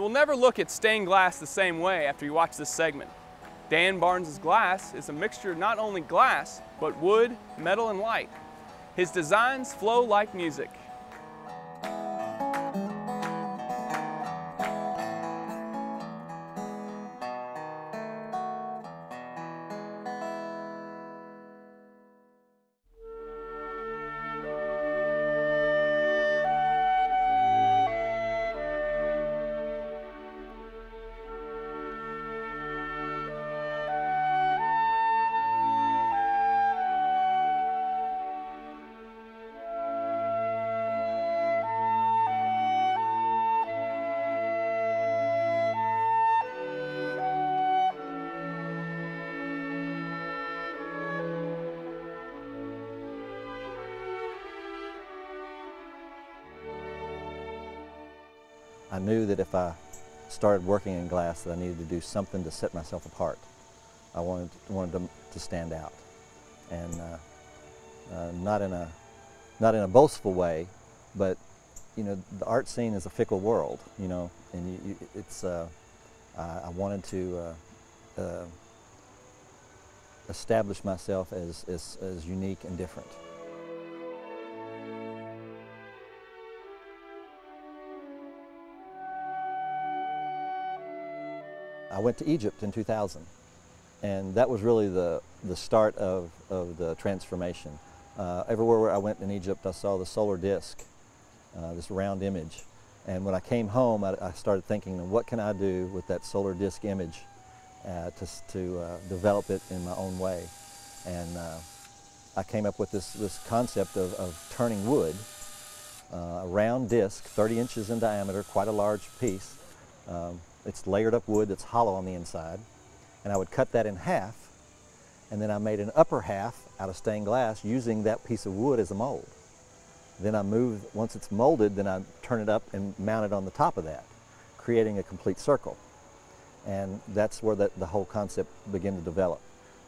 You will never look at stained glass the same way after you watch this segment. Dan Barnes' glass is a mixture of not only glass, but wood, metal, and light. His designs flow like music. I knew that if I started working in glass that I needed to do something to set myself apart. I wanted to stand out, and not in a boastful way, but you know, the art scene is a fickle world, you know, and I wanted to establish myself as unique and different. I went to Egypt in 2000, and that was really the start of the transformation. Everywhere where I went in Egypt, I saw the solar disk, this round image. And when I came home, I started thinking, what can I do with that solar disk image to develop it in my own way? And I came up with this concept of turning wood, a round disc, 30 inches in diameter, quite a large piece. It's layered up wood that's hollow on the inside, and I would cut that in half, and then I made an upper half out of stained glass using that piece of wood as a mold. Then once it's molded, then I turn it up and mount it on the top of that, creating a complete circle. And that's where the whole concept began to develop.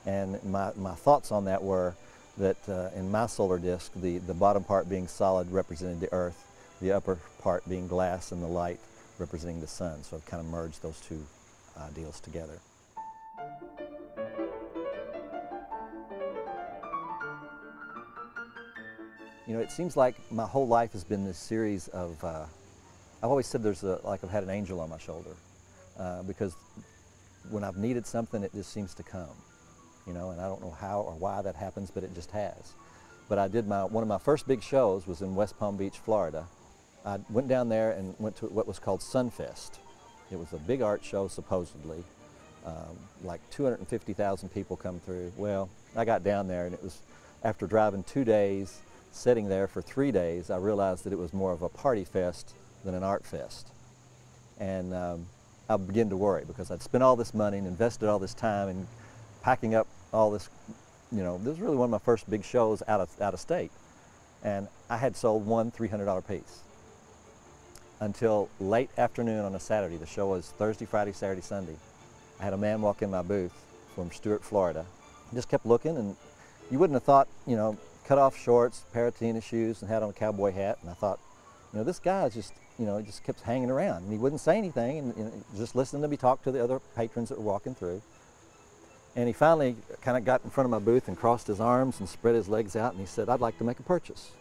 And my thoughts on that were that in my solar disk, the bottom part being solid represented the earth, the upper part being glass and the light representing the sun. So I've kind of merged those two ideals together. You know, it seems like my whole life has been this series of, I've always said like I've had an angel on my shoulder, because when I've needed something, it just seems to come, you know, and I don't know how or why that happens, but it just has. But I did one of my first big shows was in West Palm Beach, Florida. I went down there and went to what was called Sunfest. It was a big art show, supposedly. Like 250,000 people come through. Well, I got down there, and it was, after driving 2 days, sitting there for 3 days, I realized that it was more of a party fest than an art fest. And I began to worry, because I'd spent all this money and invested all this time in packing up all this, you know, this was really one of my first big shows out of state. And I had sold one $300 piece. Until late afternoon on a Saturday. The show was Thursday, Friday, Saturday, Sunday. I had a man walk in my booth from Stuart, Florida. I just kept looking, and you wouldn't have thought, you know, cut off shorts, pair of tennis shoes, and had on a cowboy hat. And I thought, you know, this guy just, you know, just kept hanging around. And he wouldn't say anything, and just listening to me talk to the other patrons that were walking through. And he finally kind of got in front of my booth and crossed his arms and spread his legs out, and he said, "I'd like to make a purchase."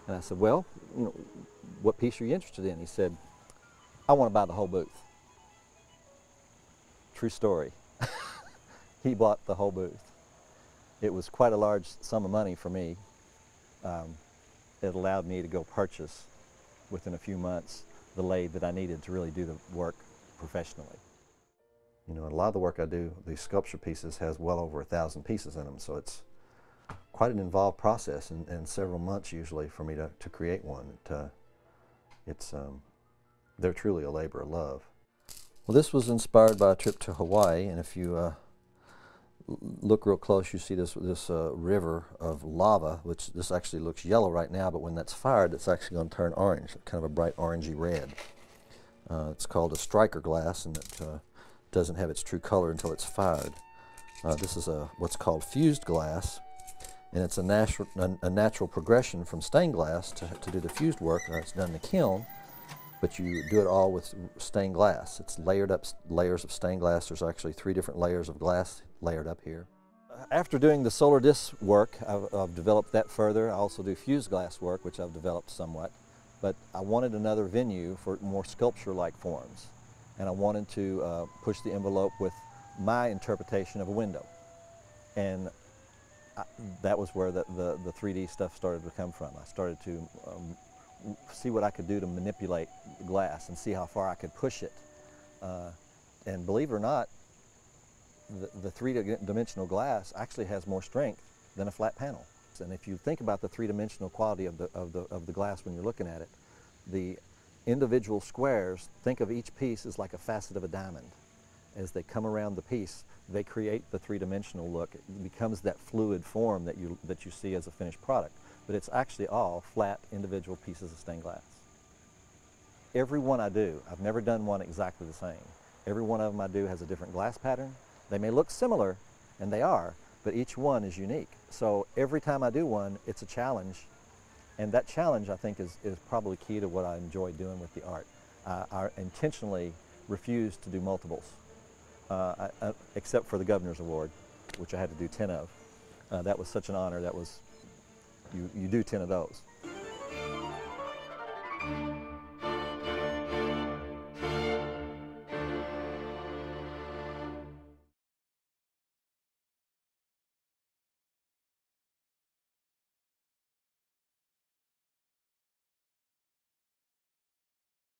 And I said, "Well, you know, what piece are you interested in?" He said, "I want to buy the whole booth." True story. He bought the whole booth. It was quite a large sum of money for me. It allowed me to go purchase, within a few months, the lathe that I needed to really do the work professionally. You know, a lot of the work I do, these sculpture pieces, has well over 1,000 pieces in them, so it's quite an involved process, and several months usually for me to create one. They're truly a labor of love. Well, this was inspired by a trip to Hawaii, and if you look real close, you see this river of lava, which this actually looks yellow right now, but when that's fired, it's actually going to turn orange, kind of a bright orangey red. It's called a striker glass, and it doesn't have its true color until it's fired. This is what's called fused glass, and it's a natural progression from stained glass to do the fused work. It's done in the kiln, but you do it all with stained glass. It's layered up layers of stained glass. There's actually 3 different layers of glass layered up here. After doing the solar disc work, I've developed that further. I also do fused glass work, which I've developed somewhat. But I wanted another venue for more sculpture-like forms. And I wanted to push the envelope with my interpretation of a window. And that was where the 3D stuff started to come from. I started to see what I could do to manipulate glass and see how far I could push it. And believe it or not, the 3-dimensional glass actually has more strength than a flat panel. And if you think about the 3-dimensional quality of the glass when you're looking at it, the individual squares, think of each piece as like a facet of a diamond. As they come around the piece, they create the 3-dimensional look. It becomes that fluid form that you see as a finished product. But it's actually all flat individual pieces of stained glass. Every one I do, I've never done one exactly the same. Every one of them I do has a different glass pattern. They may look similar, and they are, but each one is unique. So every time I do one, it's a challenge, and that challenge, I think, is probably key to what I enjoy doing with the art. I intentionally refuse to do multiples, except for the Governor's Award, which I had to do 10 of. That was such an honor. That was, you do 10 of those.